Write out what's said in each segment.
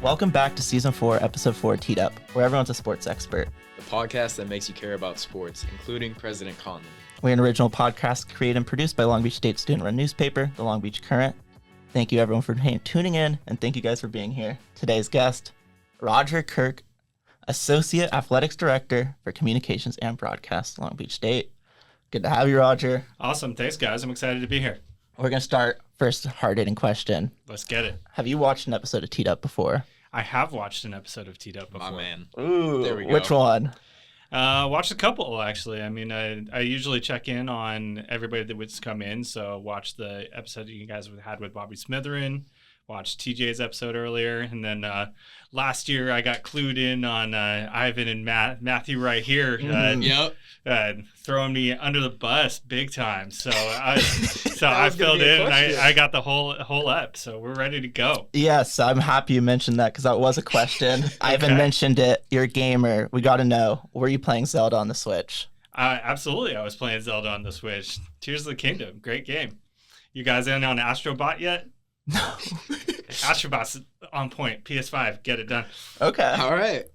Welcome back to Season 4, Episode 4, Teed Up, where everyone's a sports expert. The podcast that makes you care about sports, including President Conley. We're an original podcast created and produced by Long Beach State student-run newspaper, the Long Beach Current. Thank you, everyone, for tuning in, and thank you guys for being here. Today's guest, Roger Kirk, Associate Athletics Director for Communications and Broadcast, Long Beach State. Good to have you, Roger. Awesome. Thanks, guys. I'm excited to be here. We're going to start first hard-hitting question. Let's get it. Have you watched an episode of Teed Up before? I have watched an episode of Teed Up before. My man. Ooh, there we go. Which one? Watched a couple, actually. I mean, I usually check in on everybody that would come in. So watched the episode you guys had with Bobby Smitherin, watched TJ's episode earlier. And then last year I got clued in on Ivan and Matthew right here. Throwing me under the bus big time. So I filled in and I got the whole ep. So we're ready to go. Yes, I'm happy you mentioned that because that was a question. Okay. Ivan mentioned it. You're a gamer. We got to know, were you playing Zelda on the Switch? Absolutely. I was playing Zelda on the Switch. Tears of the Kingdom. Great game. You guys in on Astrobot yet? No. Astrobot's on point. PS5. Get it done. Okay. All right.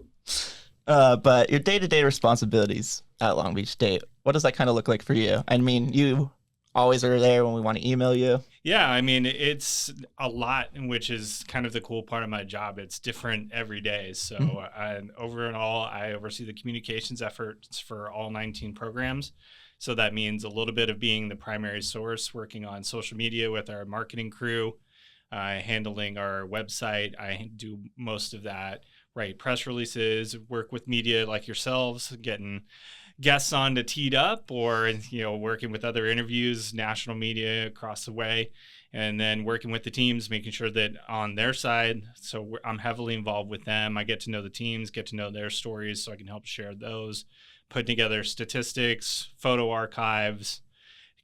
But your day-to-day responsibilities at Long Beach State, what does that kind of look like for you? I mean, you always are there when we want to email you. Yeah, I mean, it's a lot, which is kind of the cool part of my job. It's different every day. So overall, I oversee the communications efforts for all 19 programs. So that means a little bit of being the primary source, working on social media with our marketing crew, handling our website. I do most of that. Write press releases, work with media like yourselves, getting guests on to Teed Up, or working with other interviews, national media across the way, and then working with the teams, making sure that on their side. So I'm heavily involved with them. I get to know the teams, get to know their stories, so I can help share those, putting together statistics, photo archives,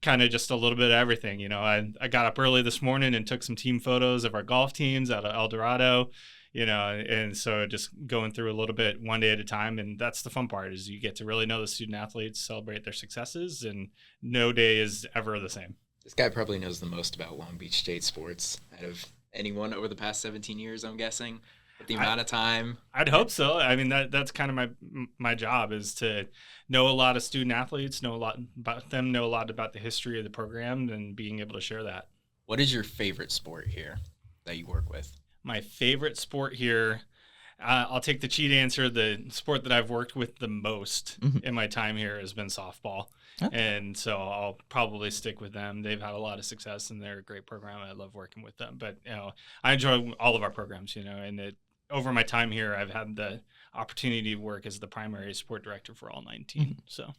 kind of just a little bit of everything. I got up early this morning and took some team photos of our golf teams out of El Dorado. And so just going through a little bit one day at a time. And that's the fun part, is you get to really know the student athletes, celebrate their successes, and no day is ever the same. This guy probably knows the most about Long Beach State sports out of anyone over the past 17 years, I'm guessing, with the amount of time. I'd hope so. I mean, that's kind of my job, is to know a lot of student athletes, know a lot about them, know a lot about the history of the program, and being able to share that. What is your favorite sport here that you work with? My favorite sport here, I'll take the cheat answer. The sport that I've worked with the most in my time here has been softball. Okay. And so I'll probably stick with them. They've had a lot of success, and they're a great program. I love working with them. But, I enjoy all of our programs, and over my time here, I've had the opportunity to work as the primary sport director for all 19. So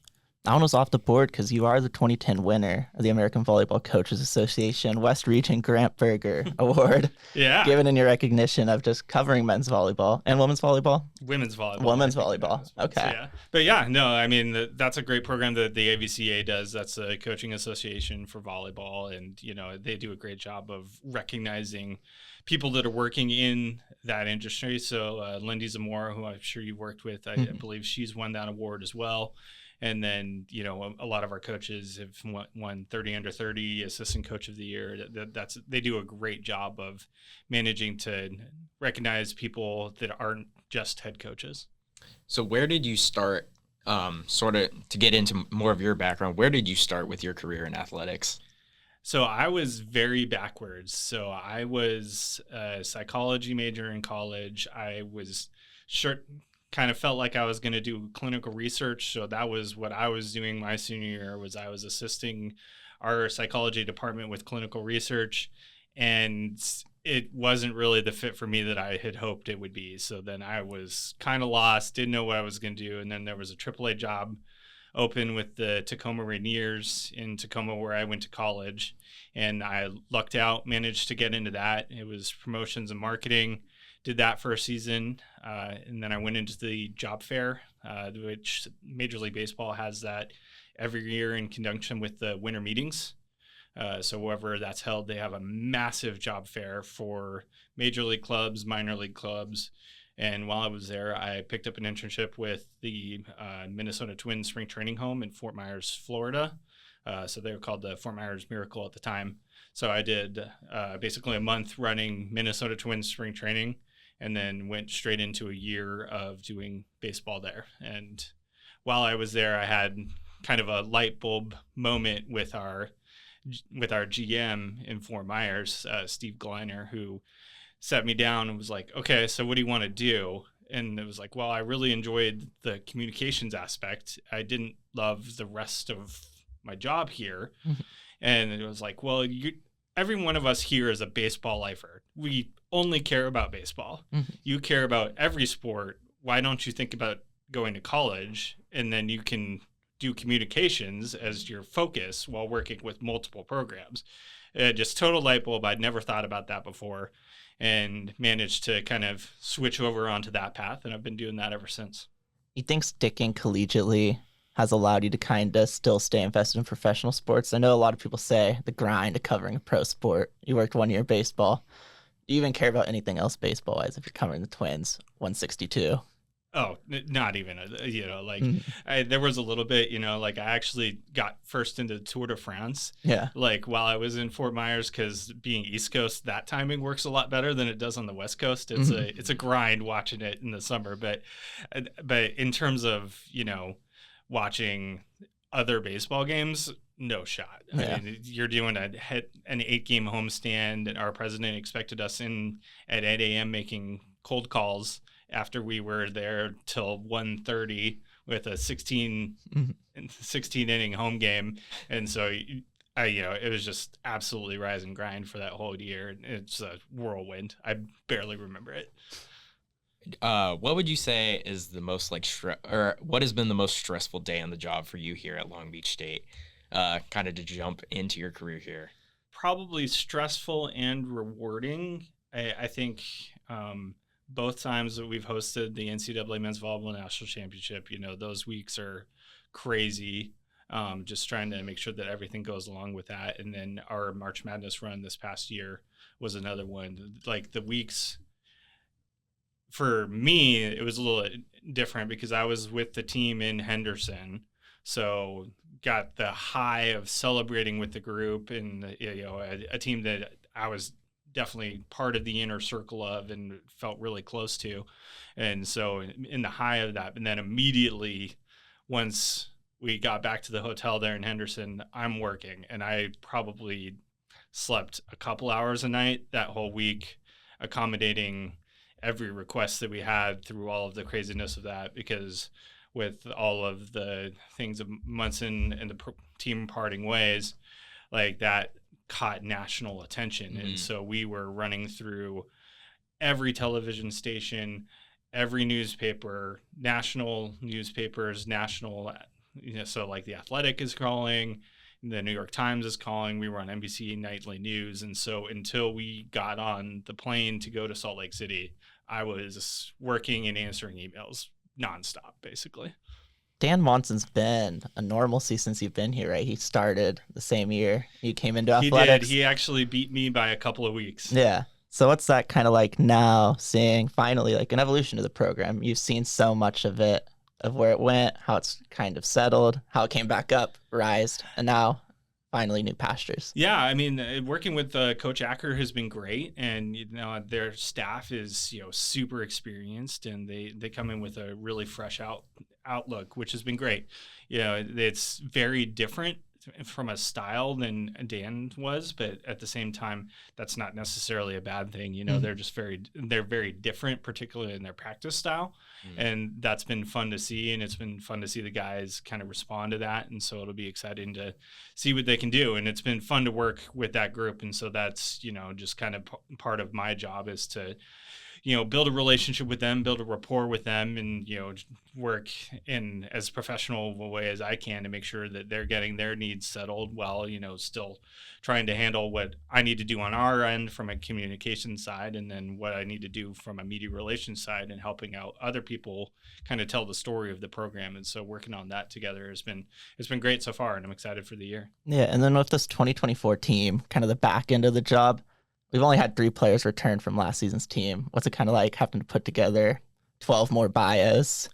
that one was off the board because you are the 2010 winner of the American Volleyball Coaches Association West Region Grant Berger Award. Yeah. Given in your recognition of just covering men's volleyball and women's volleyball? Women's volleyball. Women's volleyball. Okay. So, yeah. But yeah, no, I mean, that's a great program that the AVCA does. That's a coaching association for volleyball. And, they do a great job of recognizing people that are working in that industry. So Lindy Zamora, who I'm sure you've worked with, I believe she's won that award as well. And then, a lot of our coaches have won 30 under 30 assistant coach of the year. They do a great job of managing to recognize people that aren't just head coaches. So where did you start, sort of to get into more of your background, where did you start with your career in athletics? So I was very backwards. So I was a psychology major in college. I was kind of felt like I was going to do clinical research. So that was what I was doing my senior year, was I was assisting our psychology department with clinical research, and it wasn't really the fit for me that I had hoped it would be. So then I was kind of lost, didn't know what I was going to do. And then there was a AAA job open with the Tacoma Rainiers in Tacoma, where I went to college, and I lucked out, managed to get into that. It was promotions and marketing. Did that for a season, and then I went into the job fair, which Major League Baseball has that every year in conjunction with the winter meetings. So wherever that's held, they have a massive job fair for major league clubs, minor league clubs. And while I was there, I picked up an internship with the Minnesota Twins spring training home in Fort Myers, Florida. So they were called the Fort Myers Miracle at the time. So I did basically a month running Minnesota Twins spring training. and then went straight into a year of doing baseball there. And while I was there, I had kind of a light bulb moment with our GM in Fort Myers, Steve Gleiner, who sat me down and was like, okay, so what do you want to do? And it was like, well, I really enjoyed the communications aspect. I didn't love the rest of my job here. Mm-hmm. And it was like, well, every one of us here is a baseball lifer. We only care about baseball. Mm-hmm. You care about every sport. Why don't you think about going to college, and then you can do communications as your focus while working with multiple programs? Just total light bulb. I'd never thought about that before, and managed to kind of switch over onto that path, and I've been doing that ever since. You think sticking collegiately has allowed you to kind of still stay invested in professional sports? I know a lot of people say the grind of covering a pro sport. You worked 1 year baseball. Do you even care about anything else baseball-wise if you're covering the Twins, 162? Oh, not even, there was a little bit, I actually got first into Tour de France. Yeah. While I was in Fort Myers, because being East Coast, that timing works a lot better than it does on the West Coast. It's it's a grind watching it in the summer. But in terms of, watching other baseball games, no shot. Yeah. I mean, you're doing an 8-game homestand, and our president expected us in at 8 a.m. making cold calls after we were there till 1:30 with a 16 inning home game. And so it was just absolutely rise and grind for that whole year. It's a whirlwind. I barely remember it. What would you say is the most or what has been the most stressful day on the job for you here at Long Beach State, kind of to jump into your career here? Probably stressful and rewarding. I think both times that we've hosted the NCAA Men's Volleyball National Championship, those weeks are crazy. Just trying to make sure that everything goes along with that. And then our March Madness run this past year was another one. The weeks, for me, it was a little different because I was with the team in Henderson. So got the high of celebrating with the group and, a team that I was definitely part of the inner circle of and felt really close to. And so in the high of that, and then immediately once we got back to the hotel there in Henderson, I'm working, and I probably slept a couple hours a night that whole week, accommodating every request that we had through all of the craziness of that, because with all of the things of Munson and the team parting ways, that caught national attention. Mm-hmm. And so we were running through every television station, every newspaper, national newspapers, so The Athletic is calling, the New York Times is calling, we were on NBC Nightly News. And so until we got on the plane to go to Salt Lake City, I was working and answering emails nonstop, basically. Dan Monson's been a normalcy since you've been here, right? He started the same year you came into athletics. He did. He actually beat me by a couple of weeks. Yeah. So what's that kind of like now, seeing finally an evolution of the program? You've seen so much of it, of where it went, how it's kind of settled, how it came back up, rised, and now finally new pastures. Yeah, I mean, working with Coach Acker has been great, and their staff is super experienced, and they come in with a really fresh outlook, which has been great. It's very different from a style than Dan was, but at the same time, that's not necessarily a bad thing. Mm-hmm. They're very different, particularly in their practice style. Mm-hmm. And that's been fun to see. And it's been fun to see the guys kind of respond to that. And so it'll be exciting to see what they can do. And it's been fun to work with that group. And so that's, just kind of part of my job is to, build a relationship with them, build a rapport with them, and, work in as professional a way as I can to make sure that they're getting their needs settled while, still trying to handle what I need to do on our end from a communication side, and then what I need to do from a media relations side, and helping out other people kind of tell the story of the program. And so working on that together it's been great so far, and I'm excited for the year. Yeah. And then with this 2024 team, kind of the back end of the job, we've only had 3 players return from last season's team. What's it kind of like having to put together 12 more bios?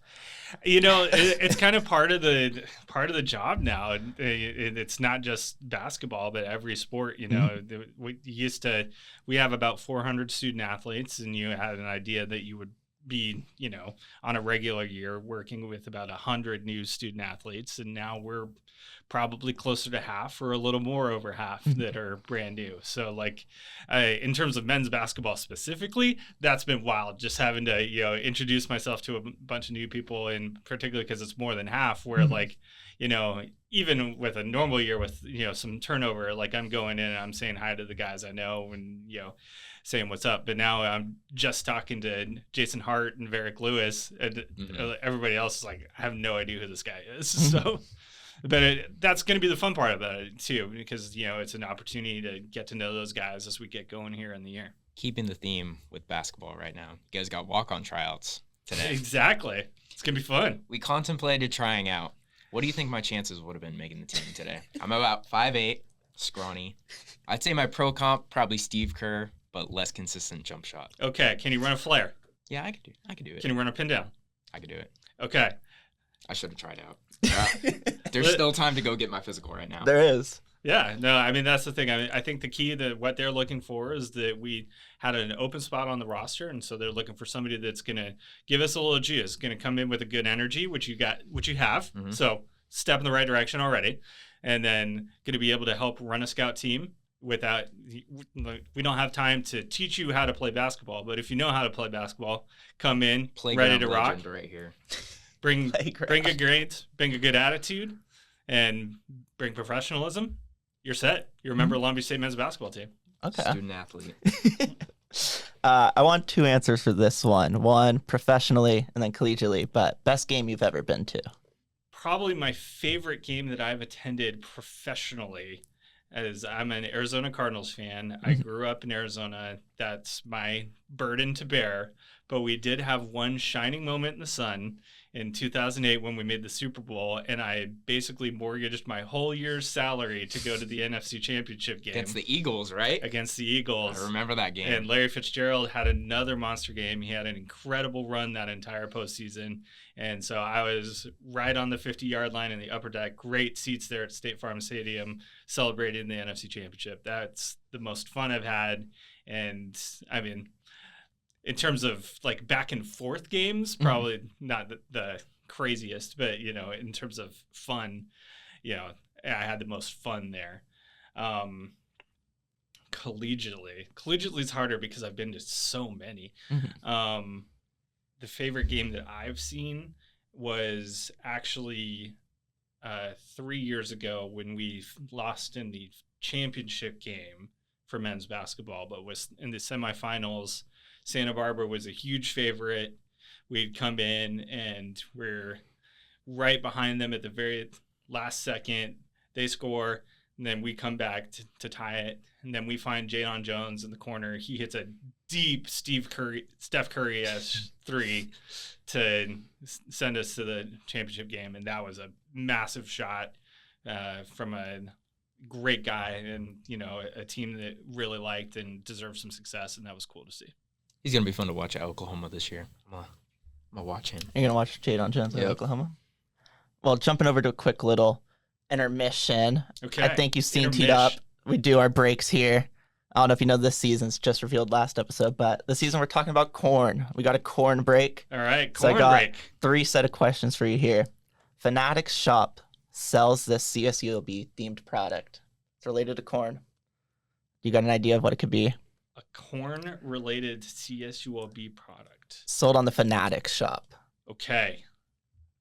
It's kind of part of the job now. It's not just basketball, but every sport. We have about 400 student athletes, and you had an idea that you would be, on a regular year working with about 100 new student athletes, and now we're probably closer to half or a little more over half that are brand new. So in terms of men's basketball specifically, that's been wild, just having to introduce myself to a bunch of new people, and particularly because it's more than half, where even with a normal year with some turnover, I'm going in and I'm saying hi to the guys I know and saying what's up. But now I'm just talking to Jason Hart and Varick Lewis, and everybody else is like, I have no idea who this guy is. So but that's going to be the fun part about it too, because it's an opportunity to get to know those guys as we get going here in the year. Keeping the theme with basketball right now, you guys got walk-on tryouts today. Exactly. It's going to be fun. We contemplated trying out. What do you think my chances would have been making the team today? I'm about 5'8", scrawny. I'd say my pro comp, probably Steve Kerr, but less consistent jump shot. Okay. Can you run a flare? Yeah, I could do it. Can you run a pin down? I could do it. Okay. I should have tried out. There's still time to go get my physical right now. There is. Yeah, no, I mean, that's the thing. I think the key to what they're looking for is that we had an open spot on the roster, and so they're looking for somebody that's going to give us a little juice, going to come in with a good energy, which you have. Mm-hmm. So step in the right direction already, and then going to be able to help run a scout team without, we don't have time to teach you how to play basketball, but if you know how to play basketball, come in, ready to rock. Right here. Bring a good attitude, and bring professionalism. You're set. You're a member of Long Beach State men's basketball team. Okay. Student athlete. I want two answers for this one. One professionally and then collegiately, but best game you've ever been to? Probably my favorite game that I've attended professionally, as I'm an Arizona Cardinals fan. I grew up in Arizona. That's my burden to bear. But we did have one shining moment in the sun in 2008 when we made the Super Bowl, and I basically mortgaged my whole year's salary to go to the NFC Championship game. Against the Eagles, right? Against the Eagles. I remember that game. And Larry Fitzgerald had another monster game. He had an incredible run that entire postseason. And so I was right on the 50-yard line in the upper deck. Great seats there at State Farm Stadium, celebrating the NFC Championship. That's the most fun I've had. And, I mean, in terms of back and forth games, probably not the craziest, but in terms of fun, I had the most fun there. Collegiately is harder because I've been to so many. The favorite game that I've seen was actually 3 years ago when we lost in the championship game for men's basketball, but was in the semifinals. Santa Barbara was a huge favorite. We'd come in and we're right behind them at the very last second. They score, and then we come back to tie it. And then we find Jadon Jones in the corner. He hits a deep Steph Curry-esque three to send us to the championship game. And that was a massive shot from a great guy and, a team that really liked and deserved some success. And that was cool to see. He's going to be fun to watch at Oklahoma this year. I'm going to watch him. You're going to watch Jadon Jones at Oklahoma? Well, jumping over to a quick little intermission. Okay. I think you've seen Teed Up. We do our breaks here. I don't know if you know this season's just revealed last episode, but this season we're talking about corn. We got a corn break. All right, corn break. 3 set of questions for you here. Fanatics Shop sells this CSULB themed product. It's related to corn. You got an idea of what it could be? A corn-related CSULB product. Sold on the Fanatics Shop. Okay.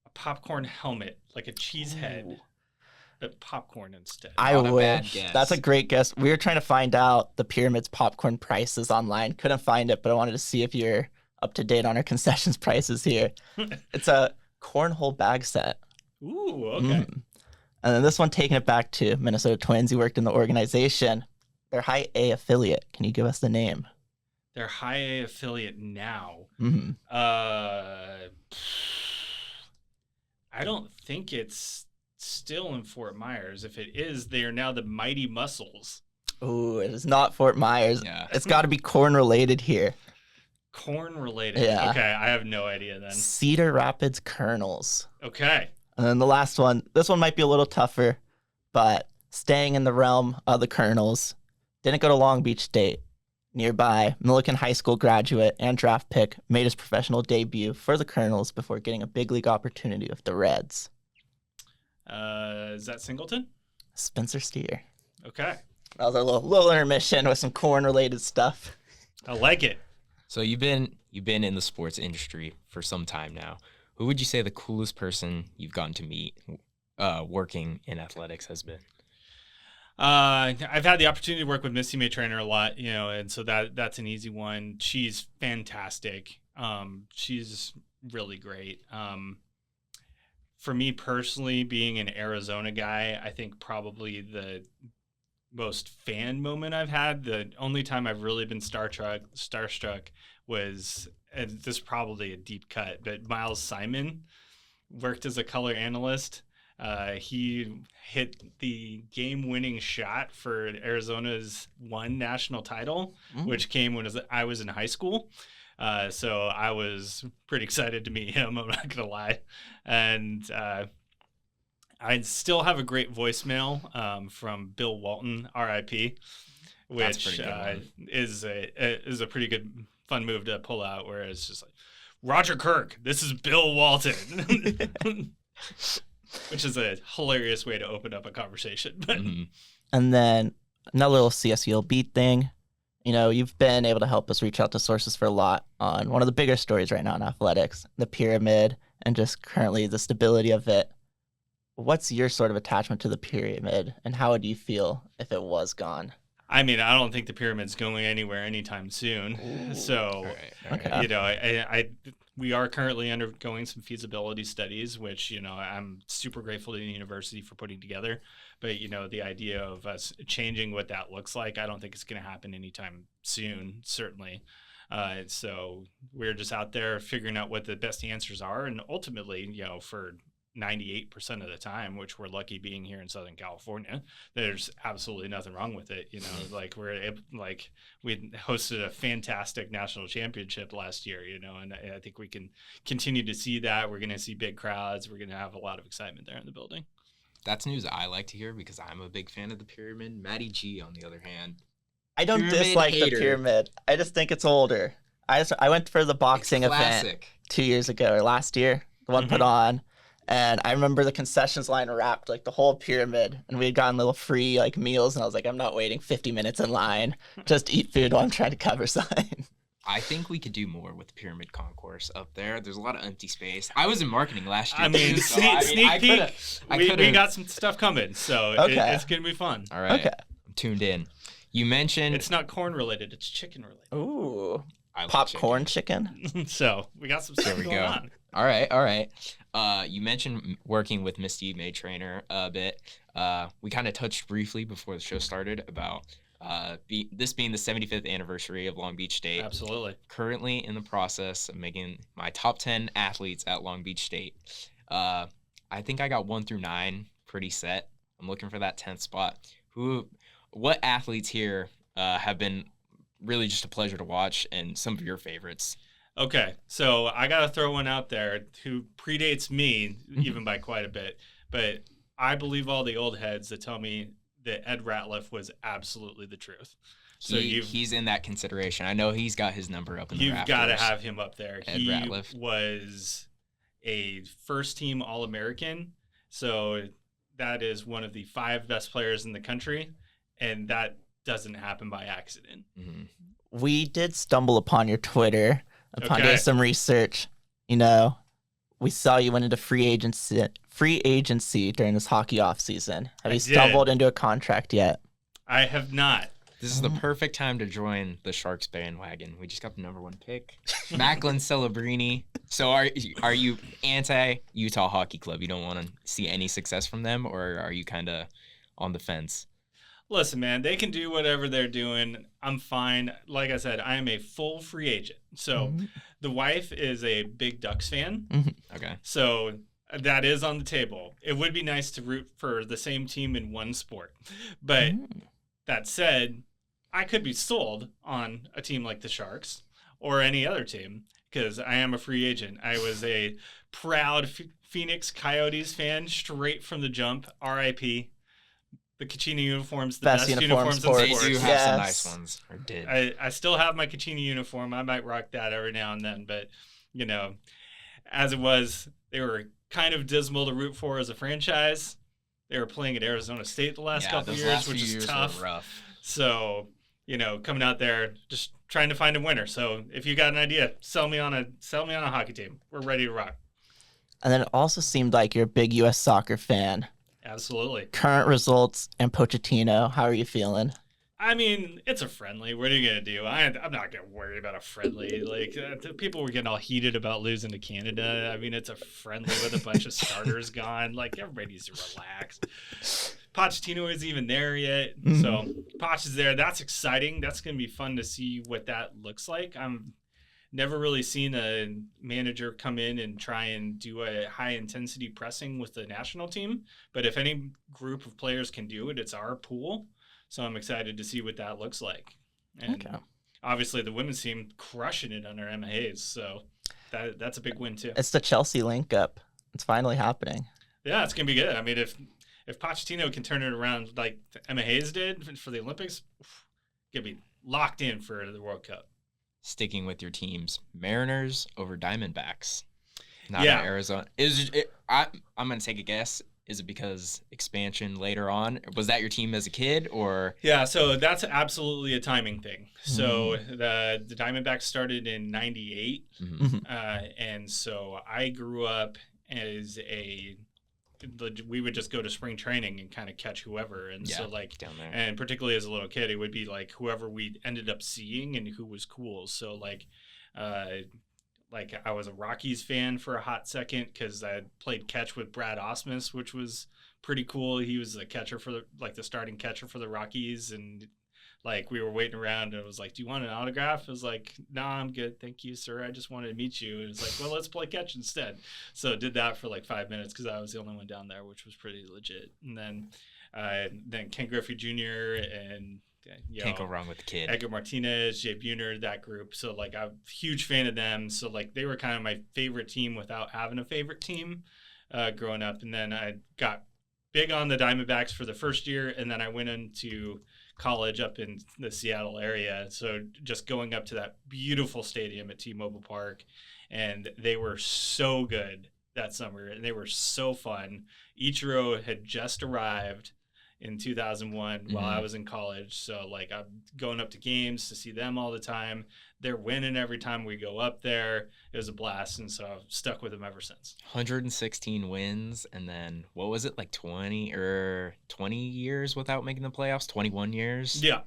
A popcorn helmet, like a cheese head, but popcorn instead. I wish. That's a great guess. We were trying to find out the Pyramid's popcorn prices online. Couldn't find it, but I wanted to see if you're up to date on our concessions prices here. It's a cornhole bag set. Ooh, okay. And then this one, taking it back to Minnesota Twins. You worked in the organization. Their high A affiliate. Can you give us the name? Their high A affiliate now. I don't think it's still in Fort Myers. If it is, they are now the Mighty Muscles. Oh, it is not Fort Myers. Yeah. It's got to be corn related here. Corn related. Yeah. Okay, I have no idea then. Cedar Rapids Kernels. Okay. And then the last one, this one might be a little tougher, but staying in the realm of the Kernels, didn't go to Long Beach State. Nearby, Millikan High School graduate and draft pick made his professional debut for the Kernels before getting a big league opportunity with the Reds. Is that Singleton? Spencer Steer. Okay. That was a little intermission with some corn-related stuff. I like it. So you've been in the sports industry for some time now. Who would you say the coolest person you've gotten to meet working in athletics has been? I've had the opportunity to work with Misty May Trainer a lot, and so that's an easy one. She's fantastic. She's really great. For me personally, being an Arizona guy, I think probably the most fan moment I've had, the only time I've really been starstruck was, and this is probably a deep cut, but Miles Simon worked as a color analyst. He hit the game-winning shot for Arizona's one national title, which came when I was in high school. So I was pretty excited to meet him, I'm not going to lie. And I still have a great voicemail from Bill Walton, RIP, which is a pretty good, fun move to pull out, where it's just like, Roger Kirk, this is Bill Walton. Which is a hilarious way to open up a conversation. But And then another little CSUL beat thing. You've been able to help us reach out to sources for a lot on one of the bigger stories right now in athletics, the pyramid, and just currently the stability of it. What's your sort of attachment to the pyramid, and how would you feel if it was gone? I mean, I don't think the pyramid's going anywhere anytime soon. Ooh. So, okay. We are currently undergoing some feasibility studies, which, I'm super grateful to the university for putting together. But, the idea of us changing what that looks like, I don't think it's going to happen anytime soon, certainly. So we're just out there figuring out what the best answers are. And ultimately, for 98% of the time, which we're lucky being here in Southern California, there's absolutely nothing wrong with it. We hosted a fantastic national championship last year, and I think we can continue to see that. We're going to see big crowds. We're going to have a lot of excitement there in the building. That's news I like to hear because I'm a big fan of the pyramid. Matty G, on the other hand, I don't dislike the pyramid. I just think it's older. I went for the boxing event 2 years ago, or last year, the one put on. And I remember the concessions line wrapped like the whole pyramid, and we had gotten little free meals, and I was like, I'm not waiting 50 minutes in line just to eat food while I'm trying to cover sign. I think we could do more with the pyramid concourse up there. There's a lot of empty space. I was in marketing last year. Sneak peek. We got some stuff coming, so it's going to be fun. All right. Okay. I'm tuned in. You mentioned... It's not corn related, it's chicken related. Ooh. Popcorn chicken. So we got some stuff going on. All right. You mentioned working with Misty May Trainer a bit. We kind of touched briefly before the show started about this being the 75th anniversary of Long Beach State. Absolutely. Currently in the process of making my top 10 athletes at Long Beach State. I think I got 1 through 9 pretty set. I'm looking for that 10th spot. What athletes here have been really just a pleasure to watch, and some of your favorites? Okay, so I got to throw one out there who predates me even by quite a bit, but I believe all the old heads that tell me that Ed Ratliff was absolutely the truth. So he's in that consideration. I know he's got his number up in the rafters. You've got to have him up there. Ed Ratliff was a first-team All-American, so that is one of the 5 best players in the country, and that doesn't happen by accident. Mm-hmm. We did stumble upon your Twitter upon doing some research. We saw you went into free agency during this hockey offseason. Have you stumbled into a contract yet? I have not. This is the perfect time to join the Sharks bandwagon. We just got the #1 pick, Macklin Celebrini. So are you anti-Utah Hockey Club? You don't want to see any success from them, or are you kind of on the fence? Listen, man, they can do whatever they're doing. I'm fine. Like I said, I am a full free agent. So the wife is a big Ducks fan. Okay. So that is on the table. It would be nice to root for the same team in one sport. But that said, I could be sold on a team like the Sharks or any other team because I am a free agent. I was a proud Phoenix Coyotes fan straight from the jump. R.I.P. The Kachina uniforms, the best uniforms in sports. They do have some nice ones, or did. I still have my Kachina uniform. I might rock that every now and then, but, you know, as it was, they were kind of dismal to root for as a franchise. They were playing at Arizona State the last couple of years, which is tough. Were rough. So, you know, coming out there, just trying to find a winner. So if you got an idea, sell me on a hockey team. We're ready to rock. And then it also seemed like you're a big U.S. soccer fan. Absolutely. Current results and Pochettino, how are you feeling? I mean, it's a friendly. What are you going to do? I'm not going to worry about a friendly. Like, people were getting all heated about losing to Canada. I mean, it's a friendly with a bunch of starters gone. Like, everybody needs to relax. Pochettino isn't even there yet. Mm-hmm. So, Poch is there. That's exciting. That's going to be fun to see what that looks like. I'm never really seen a manager come in and try and do a high-intensity pressing with the national team. But if any group of players can do it, it's our pool. So I'm excited to see what that looks like. And obviously the women's team crushing it under Emma Hayes. So that's a big win too. It's the Chelsea link up. It's finally happening. Yeah, it's going to be good. I mean, if Pochettino can turn it around like Emma Hayes did for the Olympics, going to be locked in for the World Cup. Sticking with your teams, Mariners over Diamondbacks. Not Arizona. I'm going to take a guess. Is it because expansion later on? Was that your team as a kid, or? Yeah, so that's absolutely a timing thing. So the Diamondbacks started in '98, and so I grew up as we would just go to spring training and kind of catch whoever, and so like down there, and particularly as a little kid, it would be like whoever we ended up seeing and who was cool. So like I was a Rockies fan for a hot second because I played catch with Brad Osmus, which was pretty cool. He was the catcher for the starting catcher for the Rockies, and like we were waiting around and it was like, "Do you want an autograph?" I was like, "Nah, I'm good, thank you, sir. I just wanted to meet you." And it's like, "Well, let's play catch instead." So did that for like 5 minutes because I was the only one down there, which was pretty legit. And then Ken Griffey Jr. and can't go wrong with the kid. Edgar Martinez, Jay Buhner, that group. So like I'm a huge fan of them. So like they were kind of my favorite team without having a favorite team growing up. And then I got big on the Diamondbacks for the first year, and then I went into college up in the Seattle area. So just going up to that beautiful stadium at T-Mobile Park, and they were so good that summer, and they were so fun. Ichiro had just arrived in 2001 while I was in college. So like I'm going up to games to see them all the time. They're winning every time we go up there. It was a blast. And so I've stuck with them ever since. 116 wins. And then what was it, like 20 years without making the playoffs? 21 years? Yeah.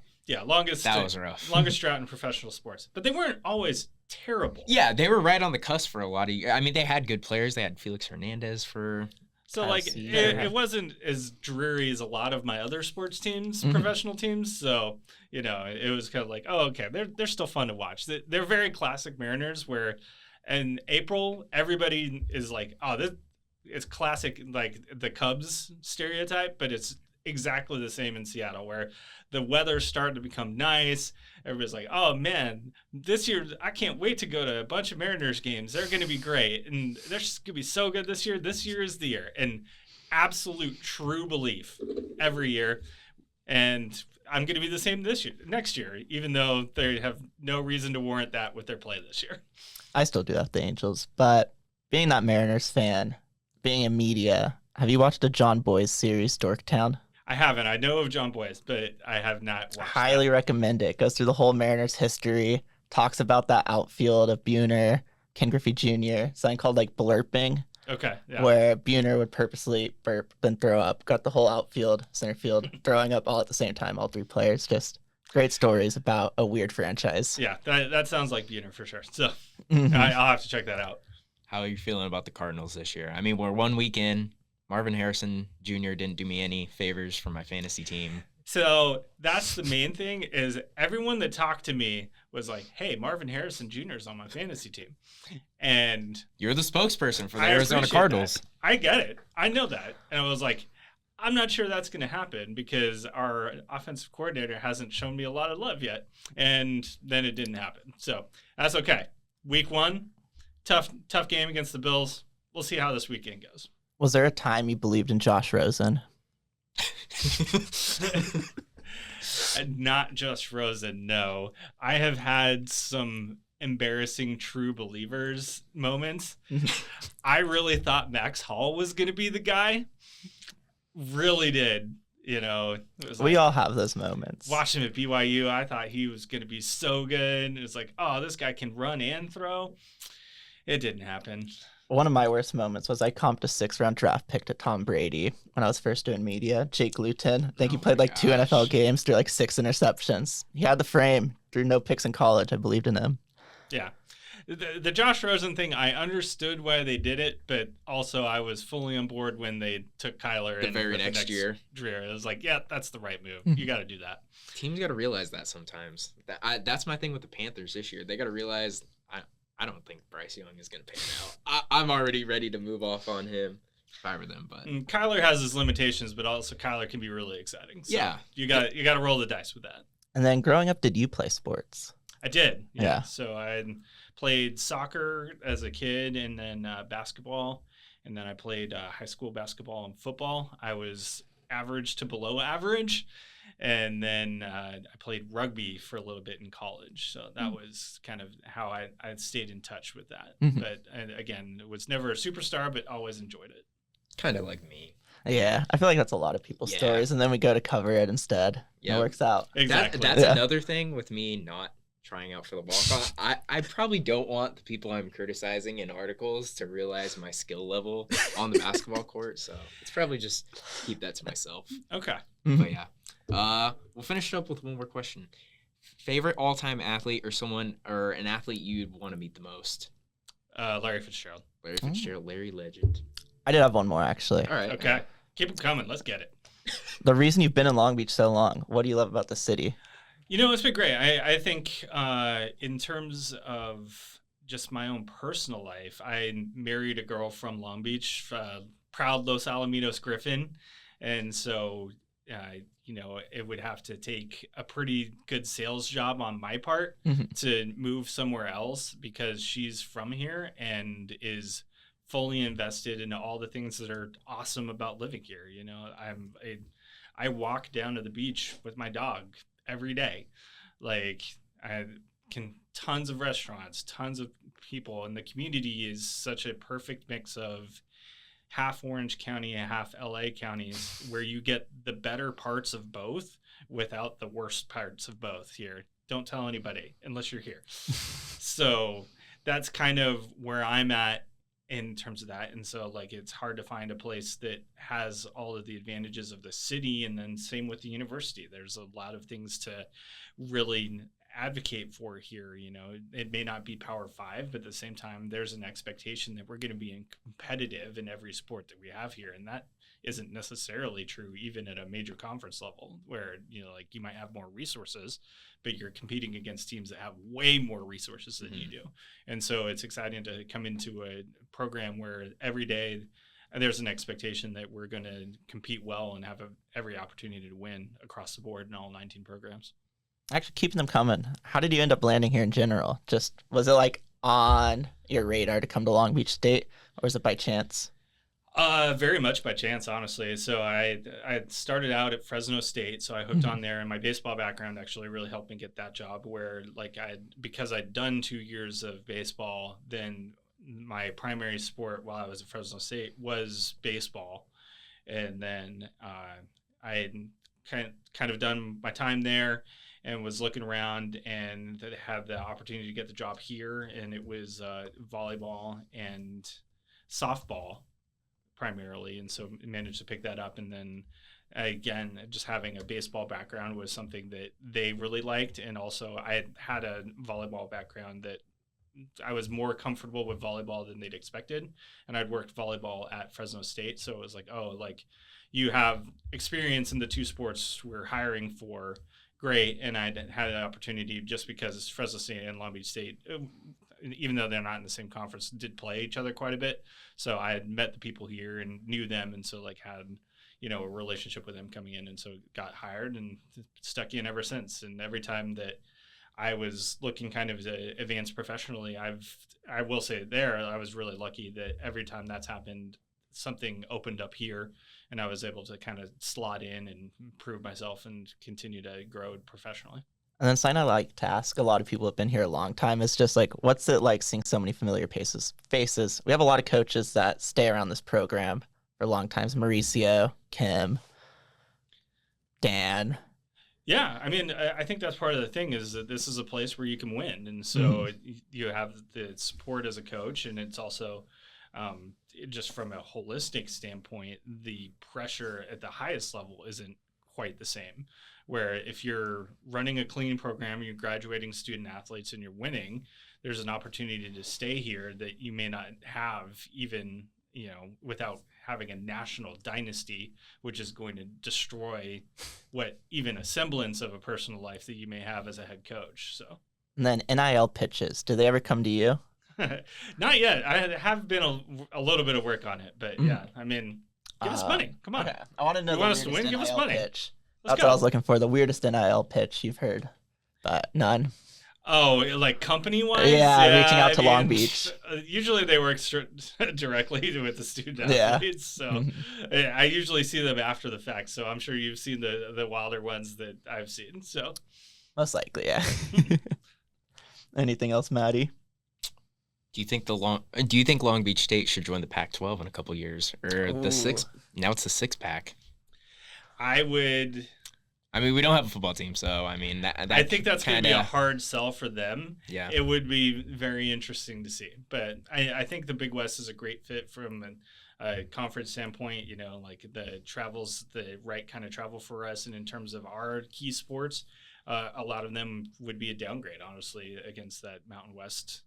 Longest. That was rough. Longest drought in professional sports. But they weren't always terrible. Yeah, they were right on the cusp for a lot of years. I mean, they had good players. They had Felix Hernandez for... So, like, it wasn't as dreary as a lot of my other sports teams, professional teams. So, you know, it was kind of like, oh, okay, they're still fun to watch. They're very classic Mariners where in April, everybody is like, oh, this is classic, like the Cubs stereotype, but it's exactly the same in Seattle where the weather's starting to become nice. Everybody's like, oh man, this year I can't wait to go to a bunch of Mariners games. They're going to be great, and they're just going to be so good this year. This year is the year, and absolute true belief every year. And I'm going to be the same next year, even though they have no reason to warrant that with their play this year. I still do that with the Angels, but being that Mariners fan, being in media, have you watched the John Boyes series, Dorktown? I haven't. I know of John Boyes, but I have not watched Highly recommend it. Goes through the whole Mariners history, talks about that outfield of Buhner, Ken Griffey Jr., something called like blurping. Okay. Yeah. Where Buhner would purposely burp, then throw up. Got the whole outfield, center field, throwing up all at the same time, all three players. Just great stories about a weird franchise. Yeah, that sounds like Buhner for sure. So I'll have to check that out. How are you feeling about the Cardinals this year? I mean, we're 1 week in. Marvin Harrison Jr. didn't do me any favors for my fantasy team. So that's the main thing is everyone that talked to me was like, hey, Marvin Harrison Jr. is on my fantasy team. And you're the spokesperson for the Arizona Cardinals. That. I get it. I know that. And I was like, I'm not sure that's going to happen because our offensive coordinator hasn't shown me a lot of love yet. And then it didn't happen. So that's okay. Week 1, tough game against the Bills. We'll see how this weekend goes. Was there a time you believed in Josh Rosen? Not just Rosen, no. I have had some embarrassing true believers moments. I really thought Max Hall was going to be the guy. Really did. You know, it was We all have those moments. Watch him at BYU. I thought he was going to be so good. It was like, oh, this guy can run and throw. It didn't happen. One of my worst moments was I comped a 6th-round draft pick to Tom Brady when I was first doing media. Jake Luton. I think he played like 2 NFL games, threw like 6 interceptions. He had the frame, threw no picks in college. I believed in him. Yeah. The Josh Rosen thing, I understood why they did it, but also I was fully on board when they took Kyler The very next year. It was like, yeah, that's the right move. You got to do that. Teams got to realize that sometimes. That's my thing with the Panthers this year. They got to realize I don't think Bryce Young is going to pan out. I'm already ready to move off on him if I were them. But Kyler has his limitations, but also Kyler can be really exciting. So yeah, you got to roll the dice with that. And then growing up, did you play sports? I did. Yeah. So I played soccer as a kid, and then basketball, and then I played high school basketball and football. I was average to below average. And then I played rugby for a little bit in college. So that was kind of how I stayed in touch with that. But again, it was never a superstar, but always enjoyed it. Kind of like me. Yeah, I feel like that's a lot of people's stories. And then we go to cover it instead. Yeah. It works out. Exactly. That's another thing with me not trying out for the walk-on. I probably don't want the people I'm criticizing in articles to realize my skill level on the basketball court. So it's probably just keep that to myself. Okay. But yeah. We'll finish it up with one more question. Favorite all-time athlete or an athlete you'd want to meet the most? Larry Fitzgerald. Larry Fitzgerald, Larry Legend. I did have one more, actually. All right. Okay. Keep them coming. Let's get it. The reason you've been in Long Beach so long, what do you love about the city? You know, it's been great. I think in terms of just my own personal life, I married a girl from Long Beach, proud Los Alamitos Griffin. And so, you know, it would have to take a pretty good sales job on my part to move somewhere else because she's from here and is fully invested in all the things that are awesome about living here. You know, I walk down to the beach with my dog every day. Like tons of restaurants, tons of people, and the community is such a perfect mix of half Orange County and half LA counties where you get the better parts of both without the worst parts of both here. Don't tell anybody unless you're here. So that's kind of where I'm at in terms of that. And so like it's hard to find a place that has all of the advantages of the city, and then same with the university. There's a lot of things to really advocate for here. You know, it may not be Power 5, but at the same time there's an expectation that we're going to be competitive in every sport that we have here, and that isn't necessarily true even at a major conference level where, you know, like you might have more resources, but you're competing against teams that have way more resources than you do. And so it's exciting to come into a program where every day there's an expectation that we're going to compete well and have every opportunity to win across the board in all 19 programs. Actually, keeping them coming. How did you end up landing here in general? Just was it like on your radar to come to Long Beach State, or was it by chance? Very much by chance, honestly. So I started out at Fresno State, so I hooked on there, and my baseball background actually really helped me get that job. Where like because I'd done 2 years of baseball, then my primary sport while I was at Fresno State was baseball, and then I had kind of done my time there and was looking around and had the opportunity to get the job here, and it was volleyball and softball primarily, and so managed to pick that up. And then again, just having a baseball background was something that they really liked, and also I had a volleyball background that I was more comfortable with volleyball than they'd expected, and I'd worked volleyball at Fresno State, so it was like, oh, like you have experience in the two sports we're hiring for, great. And I had an opportunity just because Fresno State and Long Beach State, even though they're not in the same conference, did play each other quite a bit. So I had met the people here and knew them, and so like had, a relationship with him coming in, and so got hired and stuck in ever since. And every time that I was looking kind of to advance professionally, I will say there, I was really lucky that every time that's happened, something opened up here, and I was able to kind of slot in and prove myself and continue to grow professionally. And then something I like to ask a lot of people who have been here a long time is just like, what's it like seeing so many familiar faces? We have a lot of coaches that stay around this program for long times. Mauricio, Kim, Dan. Yeah, I mean, I think that's part of the thing is that this is a place where you can win. And so you have the support as a coach, and it's also just from a holistic standpoint, the pressure at the highest level isn't quite the same. Where if you're running a clean program, you're graduating student athletes and you're winning, there's an opportunity to stay here that you may not have even, without having a national dynasty, which is going to destroy what even a semblance of a personal life that you may have as a head coach. So, and then NIL pitches, do they ever come to you? Not yet. I have been a little bit of work on it, but yeah, I mean, give us money. Come on. Okay. I want to know You the want us to weirdest win? Give us NIL money. pitch. Let's That's go. what I was looking for. The weirdest NIL pitch you've heard, but none. Oh, like company-wise? Yeah, reaching out to Long Beach. Usually they work directly with the student athletes, so I usually see them after the fact. So I'm sure you've seen the wilder ones that I've seen. So most likely, yeah. Anything else, Maddie? Do you think Long Beach State should join the Pac-12 in a couple years, or the six? Now it's the six-pack. I would. I mean, we don't have a football team, so I mean, I think that's going to be a hard sell for them. Yeah, it would be very interesting to see. But I think the Big West is a great fit from a conference standpoint. Like the travel's the right kind of travel for us, and in terms of our key sports, a lot of them would be a downgrade, honestly, against that Mountain West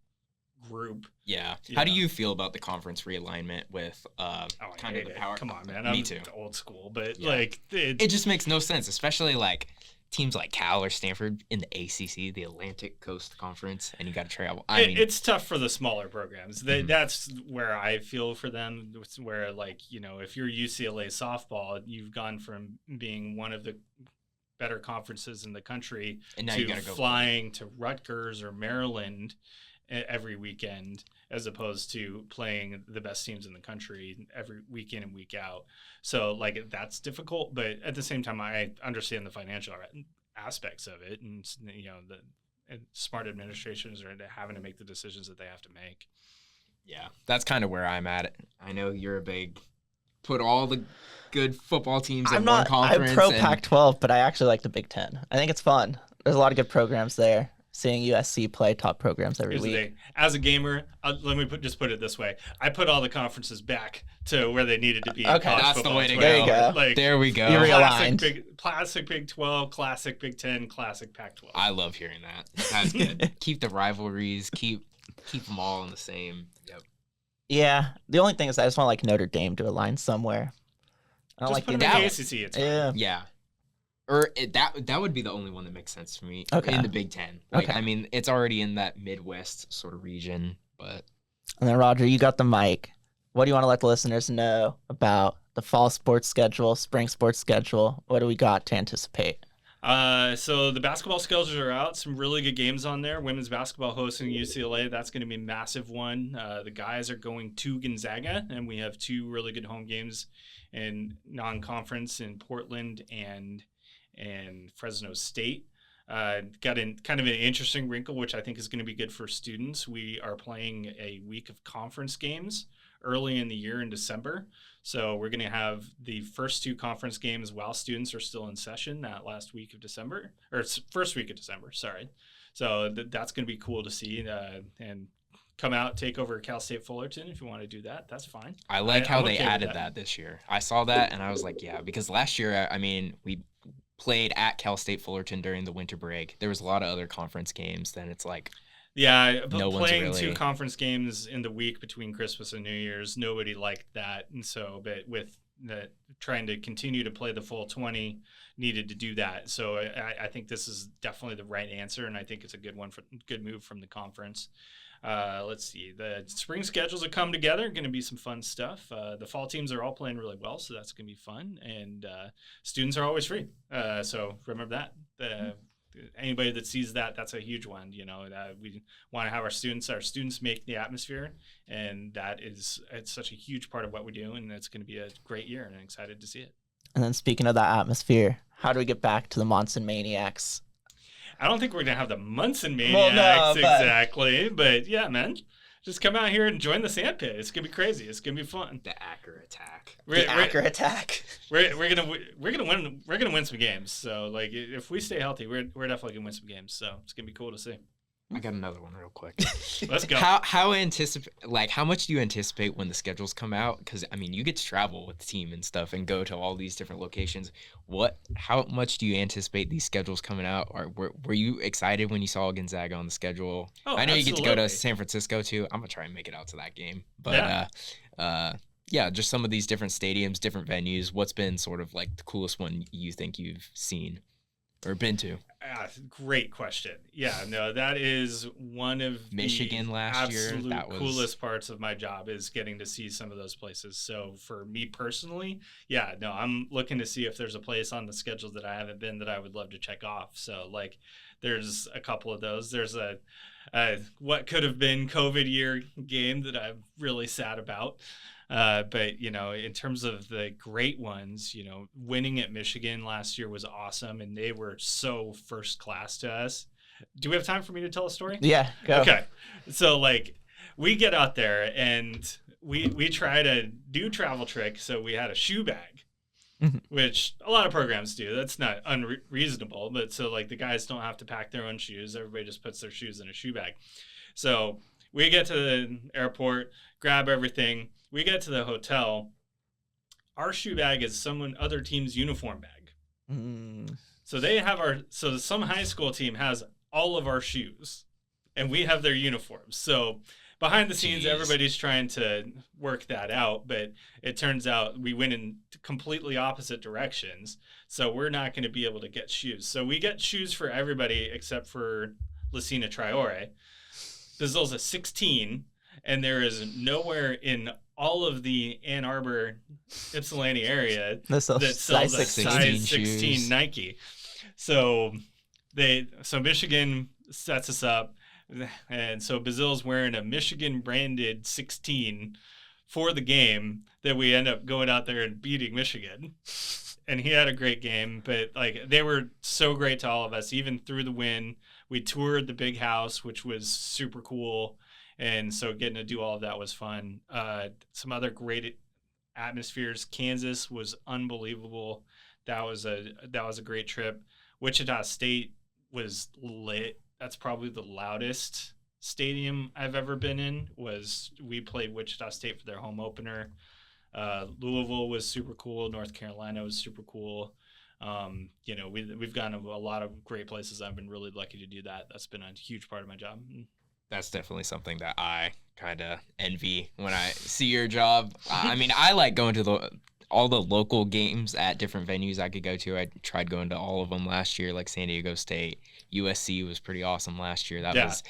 group. Yeah. How do you feel about the conference realignment with kind of the power? Come on, man. Me too. Old school, but it just makes no sense, especially like teams like Cal or Stanford in the ACC, the Atlantic Coast Conference, and you got to travel. I mean, it's tough for the smaller programs. That's where I feel for them. It's where if you're UCLA softball, you've gone from being one of the better conferences in the country and now to you gotta go flying to Rutgers or Maryland every weekend, as opposed to playing the best teams in the country every week in and week out. So that's difficult, but at the same time, I understand the financial aspects of it, and the smart administrations are having to make the decisions that they have to make. Yeah, that's kind of where I'm at. I know you're a big put all the good football teams in one conference. I'm pro Pac-12, but I actually like the Big Ten. I think it's fun. There's a lot of good programs there. Seeing USC play top programs every week. As a gamer, let me just put it this way: I put all the conferences back to where they needed to be. Okay, that's the way to go. There you go. There we go. You're realigned. Classic Big 12, classic Big 10, classic Pac-12. I love hearing that. That's good. Keep the rivalries. Keep them all in the same. Yep. Yeah. The only thing is, I just want Notre Dame to align somewhere. I don't just put like them in the ACC. It's fine. Yeah. Or that would be the only one that makes sense for me in the Big Ten. I mean, it's already in that Midwest sort of region, but. And then Roger, you got the mic. What do you want to let the listeners know about the fall sports schedule, spring sports schedule? What do we got to anticipate? So the basketball schedules are out. Some really good games on there. Women's basketball hosting UCLA. That's going to be a massive one. The guys are going to Gonzaga, and we have two really good home games in non-conference in Portland and Fresno State. Got kind of an interesting wrinkle, which I think is going to be good for students. We are playing a week of conference games early in the year in December. So we're going to have the first two conference games while students are still in session that last week of December, or first week of December, sorry. So that's going to be cool to see and come out, take over Cal State Fullerton if you want to do that. That's fine. I like how they added that this year. I saw that and I was like, yeah, because last year, I mean, we played at Cal State Fullerton during the winter break. There was a lot of other conference games. Then it's like, yeah, but no playing two conference games in the week between Christmas and New Year's, nobody liked that. And so, but with trying to continue to play the full 20 needed to do that. So I think this is definitely the right answer, and I think it's a good move from the conference. Let's see. The spring schedules have come together. Going to be some fun stuff. The fall teams are all playing really well, so that's going to be fun. And students are always free. So remember that. Anybody that sees that, that's a huge one. We want to have our students make the atmosphere, and it's such a huge part of what we do, and it's going to be a great year, and I'm excited to see it. And then speaking of that atmosphere, how do we get back to the Monson Maniacs? I don't think we're going to have the Munson Maniacs exactly, but yeah, man. Just come out here and join the sand pit. It's going to be crazy. It's going to be fun. The Acker attack. We're gonna win some games. So like if we stay healthy, we're definitely gonna win some games. So it's gonna be cool to see. I got another one real quick. Let's go. How much do you anticipate when the schedules come out? Because I mean, you get to travel with the team and stuff and go to all these different locations. How much do you anticipate these schedules coming out? Or were you excited when you saw Gonzaga on the schedule? Oh, I know absolutely. you get to go to San Francisco too. I'm gonna try and make it out to that game. But yeah, just some of these different stadiums, different venues. What's been sort of like the coolest one you think you've seen or been to? Great question. Yeah, no, that is one of Michigan the last year. Absolute coolest parts of my job is getting to see some of those places. So for me personally, yeah, no, I'm looking to see if there's a place on the schedule that I haven't been that I would love to check off. So like, there's a couple of those. There's a what could have been COVID year game that I'm really sad about. But, in terms of the great ones, winning at Michigan last year was awesome, and they were so first class to us. Do we have time for me to tell a story? Yeah, go. Okay. So, we get out there, and we try to do travel trick, so we had a shoe bag, which a lot of programs do. That's not unreasonable, but so, the guys don't have to pack their own shoes. Everybody just puts their shoes in a shoe bag. So we get to the airport, grab everything. We get to the hotel. Our shoe bag is other team's uniform bag. So some high school team has all of our shoes, and we have their uniforms. So behind the scenes, everybody's trying to work that out, but it turns out we went in completely opposite directions. So we're not going to be able to get shoes. So we get shoes for everybody except for Lucina Traore. Bizzle's a 16, and there is nowhere in all of the Ann Arbor, Ypsilanti area that sells a size 16 Nike. So Michigan sets us up, and so Bizzle's wearing a Michigan branded 16 for the game that we end up going out there and beating Michigan. And he had a great game, but they were so great to all of us, even through the win. We toured the big house, which was super cool. And so getting to do all of that was fun. Some other great atmospheres. Kansas was unbelievable. That was a great trip. Wichita State was lit. That's probably the loudest stadium I've ever been in. We played Wichita State for their home opener. Louisville was super cool. North Carolina was super cool. We've gone to a lot of great places. I've been really lucky to do that. That's been a huge part of my job. That's definitely something that I kind of envy when I see your job. I mean, I like going to all the local games at different venues I could go to. I tried going to all of them last year, like San Diego State. USC was pretty awesome last year. That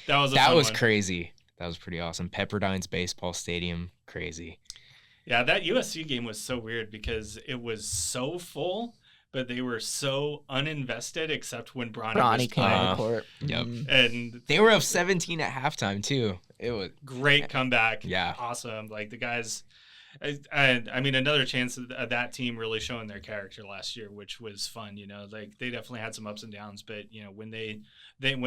was crazy. That was pretty awesome. Pepperdine's baseball stadium, crazy. Yeah, that USC game was so weird because it was so full, but they were so uninvested except when Bronny came on the court. Yep. And they were up 17 at halftime too. It was great comeback. Yeah. Awesome. The guys, I mean, another chance of that team really showing their character last year, which was fun. They definitely had some ups and downs, but when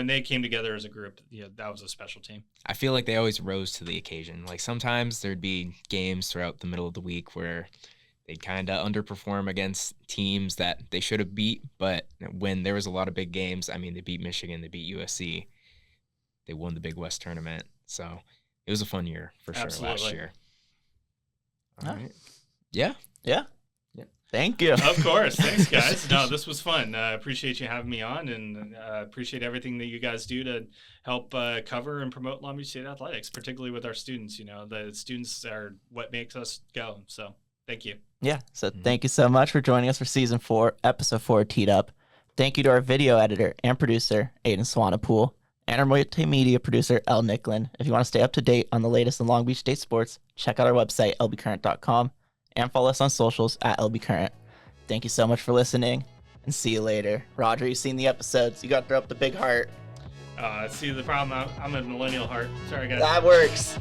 they came together as a group, that was a special team. I feel like they always rose to the occasion. Sometimes there'd be games throughout the middle of the week where they'd kind of underperform against teams that they should have beat, but when there was a lot of big games, I mean, they beat Michigan, they beat USC, they won the Big West tournament. So it was a fun year for sure. Absolutely. Last year. All right. Yeah. Thank you. Of course. Thanks, guys. No, this was fun. Appreciate you having me on, and appreciate everything that you guys do to help cover and promote Long Beach State athletics, particularly with our students. The students are what makes us go. So thank you. Yeah. So thank you so much for joining us for season 4, episode 4 Teed Up. Thank you to our video editor and producer, Aiden Swanapool, and our multimedia producer, Elle Nicklin. If you want to stay up to date on the latest in Long Beach State sports, check out our website, lbcurrent.com, and follow us on socials at lbcurrent. Thank you so much for listening, and see you later. Roger, you've seen the episodes. You got to throw up the big heart. See, the problem, I'm a millennial heart. Sorry, guys. That works.